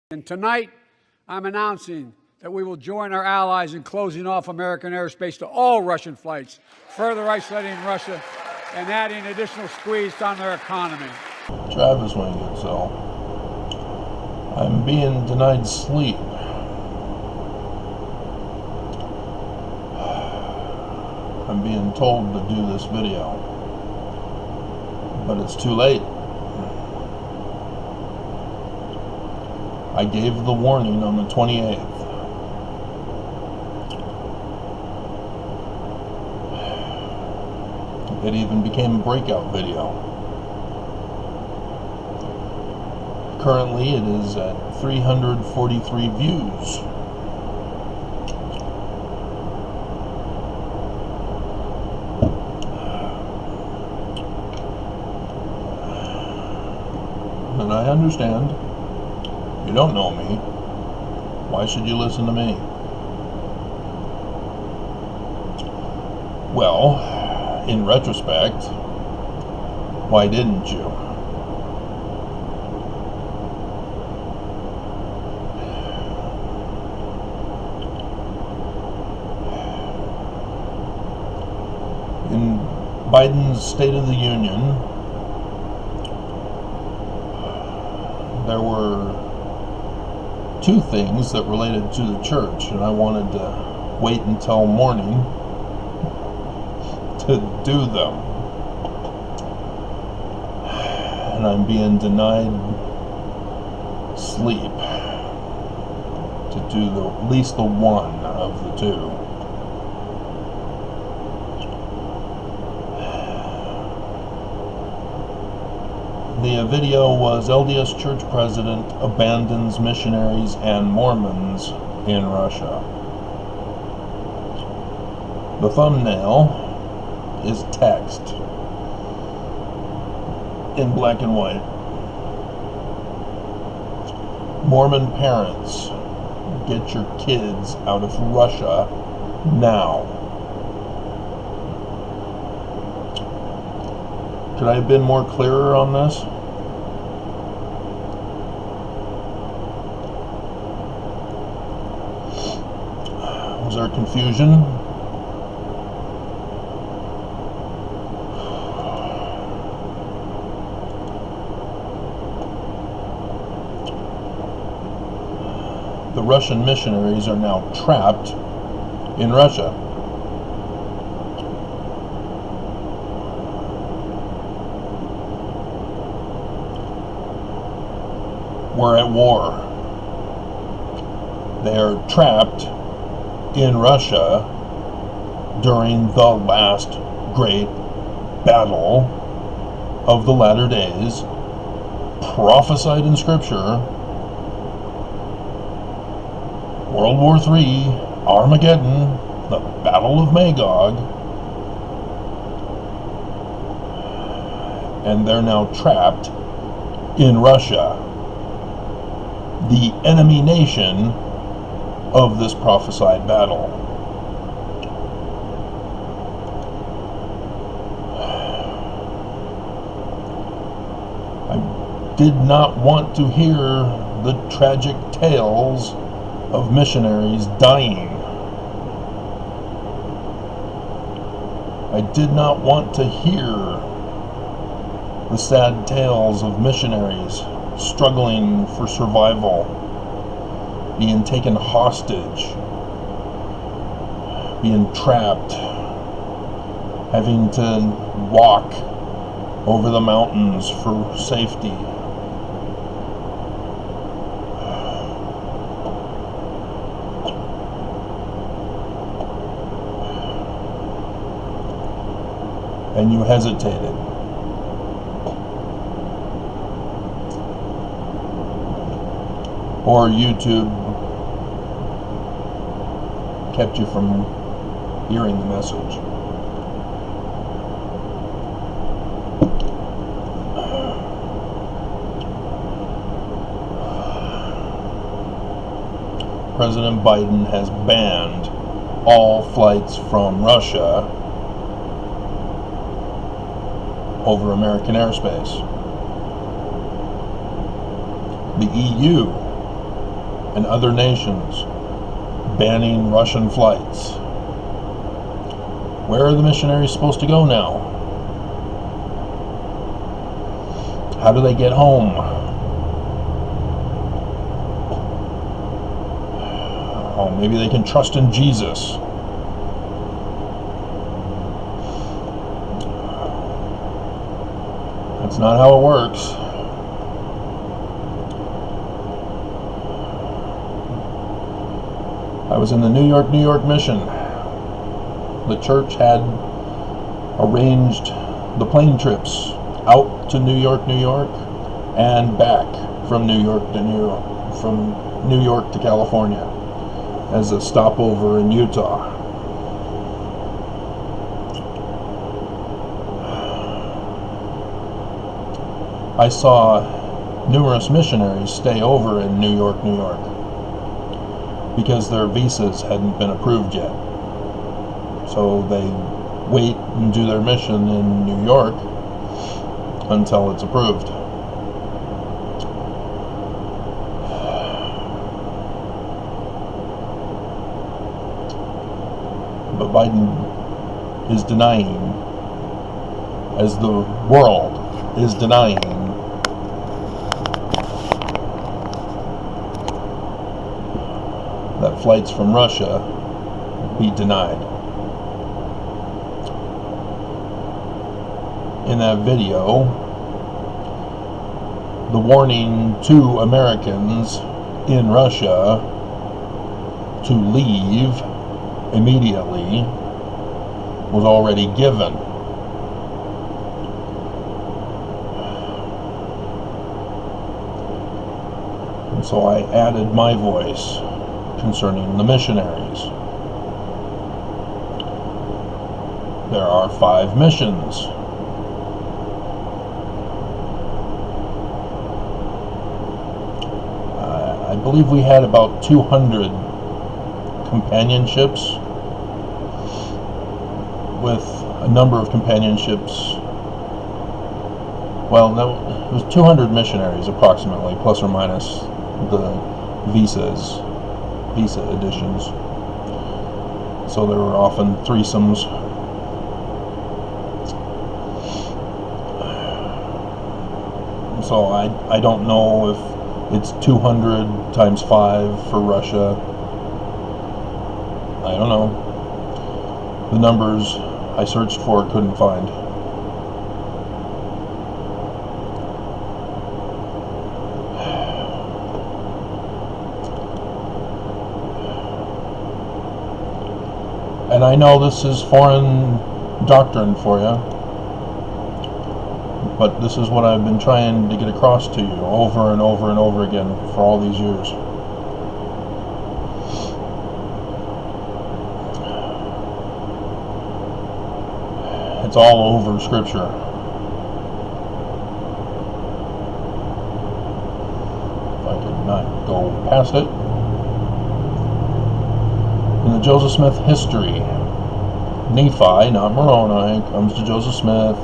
And tonight, I'm announcing that we will join our allies in closing off American airspace to all Russian flights, further isolating Russia and adding additional squeeze on their economy. Travis Wingate, so I'm being denied sleep. I'm being told to do this video, but it's too late. I gave the warning on the 28th. It even became a breakout video. Currently it is at 343 views. And I understand. You don't know me. Why should you listen to me? Well, in retrospect, why didn't you? In Biden's State of the Union, there were two things that related to the church, and I wanted to wait until morning to do them. And I'm being denied sleep to do at least the one of the two. The video was LDS church president abandons missionaries and Mormons in Russia. The thumbnail is text in black and white. Mormon parents, get your kids out of Russia now. Could I have been more clearer on this? Was there confusion? The Russian missionaries are now trapped in Russia. We're at war. They are trapped in Russia during the last great battle of the latter days, prophesied in Scripture, World War III, Armageddon, the Battle of Magog, and they're now trapped in Russia, the enemy nation of this prophesied battle. I did not want to hear the tragic tales of missionaries dying. I did not want to hear the sad tales of missionaries struggling for survival, being taken hostage, being trapped, having to walk over the mountains for safety. And you hesitated. Or YouTube kept you from hearing the message. President Biden has banned all flights from Russia over American airspace. The EU and other nations banning Russian flights. Where are the missionaries supposed to go now? How do they get home? Oh, maybe they can trust in Jesus. That's not how it works. I was in the New York mission. The church had arranged the plane trips out to New York, and back from New York to California as a stopover in Utah. I saw numerous missionaries stay over in New York because their visas hadn't been approved yet. So they wait and do their mission in New York until it's approved. But Biden is denying, as the world is denying, that flights from Russia be denied. In that video, the warning to Americans in Russia to leave immediately was already given. And so I added my voice concerning the missionaries. There are 5 missions. I believe we had about 200 companionships, with a number of companionships. Well, no, it was 200 missionaries approximately, plus or minus the visa editions. So there were often threesomes. So I don't know if it's 200 times 5 for Russia. I don't know. The numbers I searched for couldn't find. And I know this is foreign doctrine for you, but this is what I've been trying to get across to you over and over and over again for all these years. It's all over Scripture. If I could not go past it. In the Joseph Smith history, Nephi, not Moroni, comes to Joseph Smith,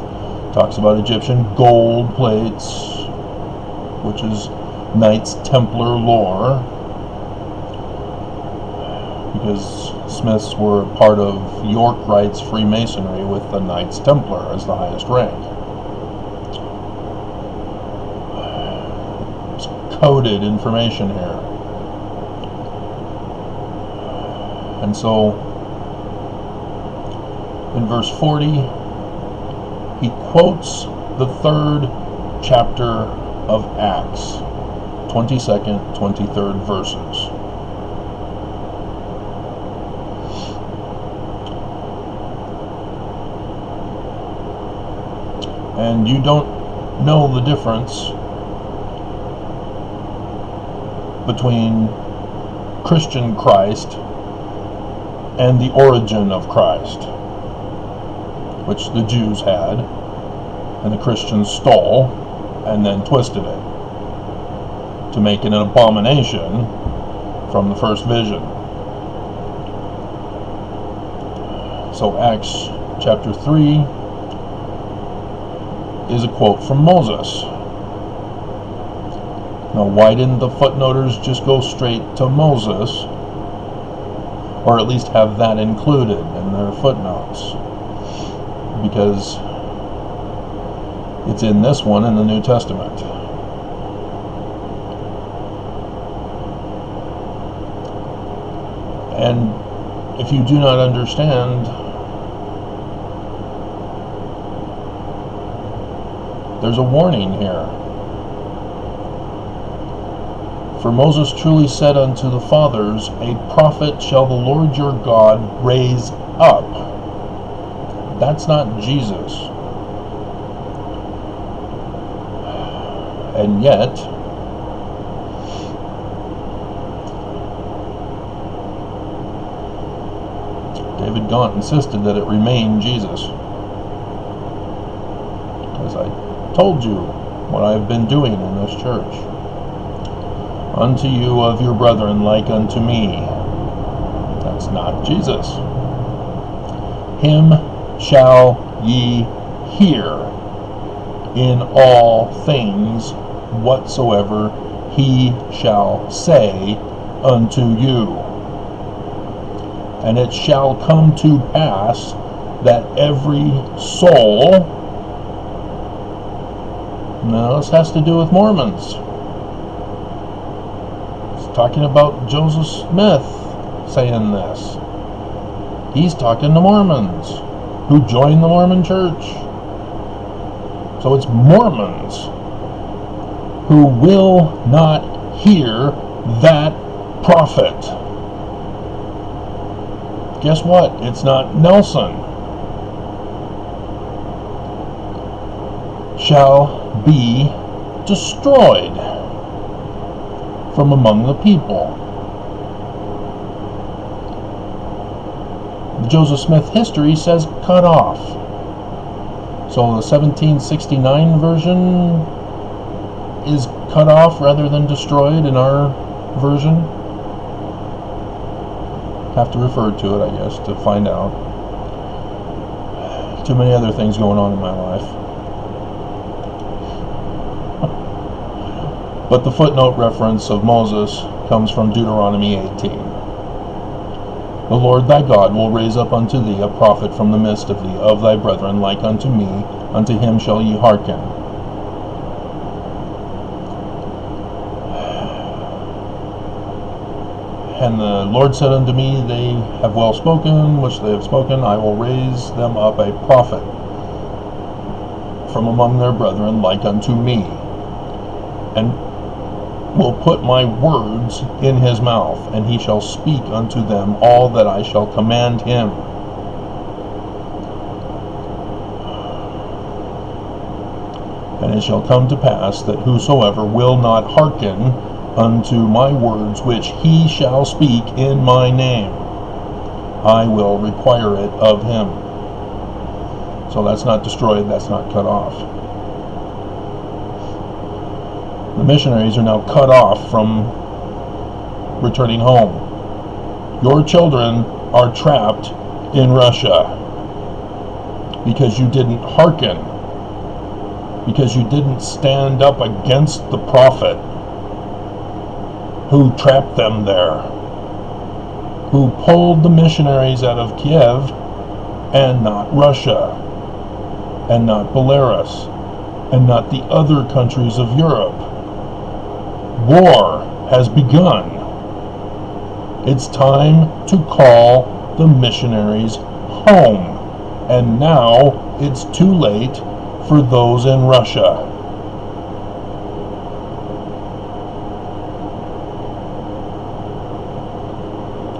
talks about Egyptian gold plates, which is Knights Templar lore, because Smiths were part of York Rites Freemasonry with the Knights Templar as the highest rank. It's coded information here. And so, in verse 40, he quotes the 3rd chapter of Acts, 22nd, 23rd verses. And you don't know the difference between Christian Christ and the origin of Christ, which the Jews had, and the Christians stole, and then twisted it to make it an abomination from the first vision. So Acts chapter 3 is a quote from Moses. Now, why didn't the footnoters just go straight to Moses, or at least have that included in their footnotes? Because it's in this one in the New Testament. And if you do not understand, there's a warning here. For Moses truly said unto the fathers, a prophet shall the Lord your God raise up. That's not Jesus. And yet, David Gaunt insisted that it remain Jesus. As I told you what I've been doing in this church. Unto you of your brethren like unto me. That's not Jesus. Him shall ye hear in all things whatsoever he shall say unto you. And it shall come to pass that every soul, now this has to do with Mormons. It's talking about Joseph Smith saying this. He's talking to Mormons who joined the Mormon church. So it's Mormons who will not hear that prophet. Guess what? It's not Nelson. Shall be destroyed from among the people. The Joseph Smith history says cut off. So the 1769 version is cut off rather than destroyed in our version. Have to refer to it, I guess, to find out. Too many other things going on in my life. But the footnote reference of Moses comes from Deuteronomy 18. The Lord thy God will raise up unto thee a prophet from the midst of thee, of thy brethren, like unto me, unto him shall ye hearken. And the Lord said unto me, they have well spoken, which they have spoken, I will raise them up a prophet from among their brethren, like unto me, and will put my words in his mouth, and he shall speak unto them all that I shall command him. And it shall come to pass that whosoever will not hearken unto my words which he shall speak in my name, I will require it of him. So that's not destroyed, that's not cut off. The missionaries are now cut off from returning home. Your children are trapped in Russia because you didn't hearken, because you didn't stand up against the prophet who trapped them there, who pulled the missionaries out of Kiev and not Russia, and not Belarus, and not the other countries of Europe. War has begun. It's time to call the missionaries home. And now it's too late for those in Russia.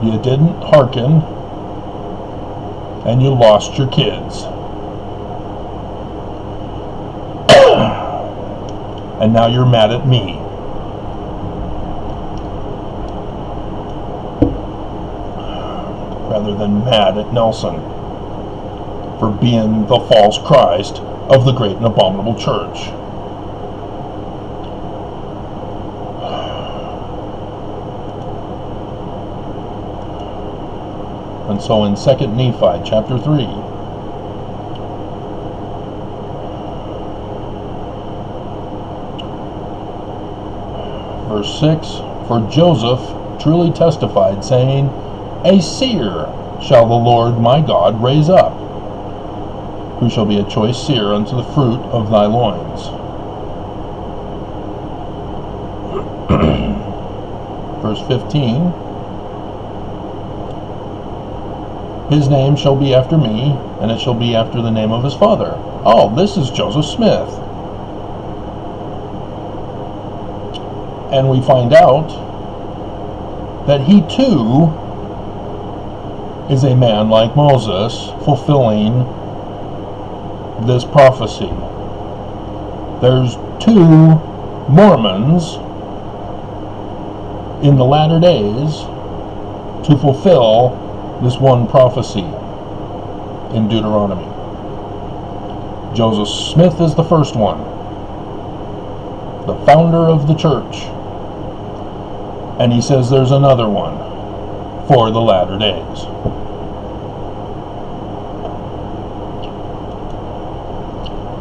You didn't hearken, and you lost your kids. And now you're mad at me. Rather than mad at Nelson for being the false Christ of the great and abominable church. And so in 2 Nephi chapter 3, verse 6, for Joseph truly testified, saying, a seer shall the Lord my God raise up, who shall be a choice seer unto the fruit of thy loins. Verse 15, his name shall be after me, and it shall be after the name of his father. Oh, this is Joseph Smith. And we find out that he too is a man like Moses, fulfilling this prophecy. There's two Mormons in the latter days to fulfill this one prophecy in Deuteronomy. Joseph Smith is the first one, the founder of the church. And he says there's another one for the latter days.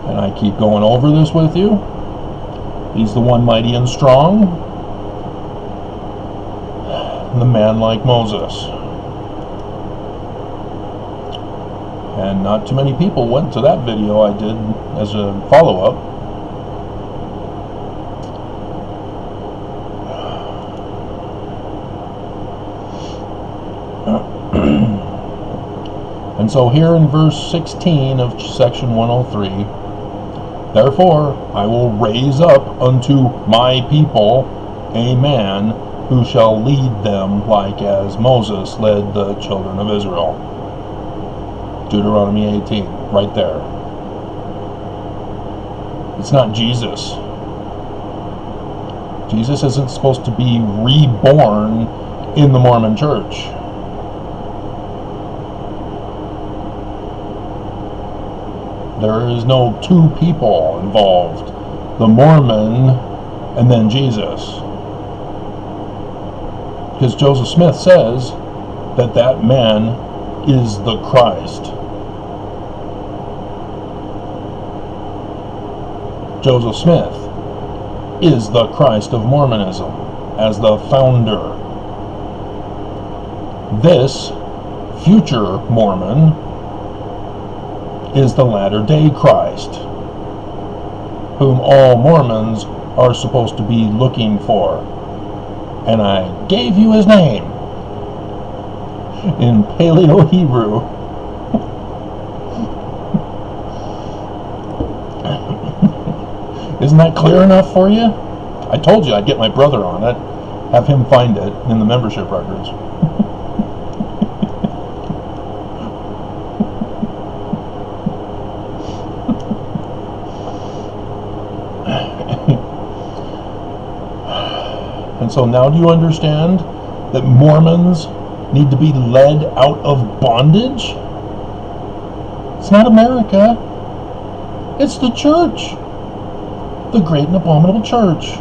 And I keep going over this with you. He's the one mighty and strong, the man like Moses. And not too many people went to that video I did as a follow-up. And so here in verse 16 of section 103, therefore I will raise up unto my people a man who shall lead them like as Moses led the children of Israel. Deuteronomy 18, right there. It's not Jesus. Jesus isn't supposed to be reborn in the Mormon church. There is no two people involved, the Mormon and then Jesus. Because Joseph Smith says that that man is the Christ. Joseph Smith is the Christ of Mormonism as the founder. This future Mormon is the latter-day Christ, whom all Mormons are supposed to be looking for. And I gave you his name in Paleo-Hebrew. Isn't that clear enough for you? I told you I'd get my brother on it, have him find it in the membership records. And so now do you understand that Mormons need to be led out of bondage? It's not America. It's the church. The great and abominable church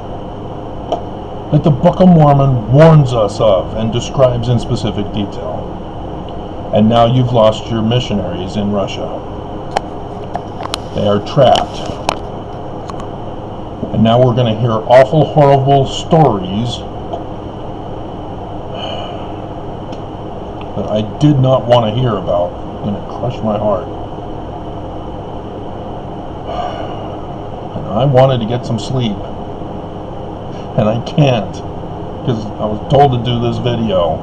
that the Book of Mormon warns us of and describes in specific detail. And now you've lost your missionaries in Russia. They are trapped. And now we're going to hear awful, horrible stories that I did not want to hear about. It's going to crush my heart. And I wanted to get some sleep. And I can't, because I was told to do this video.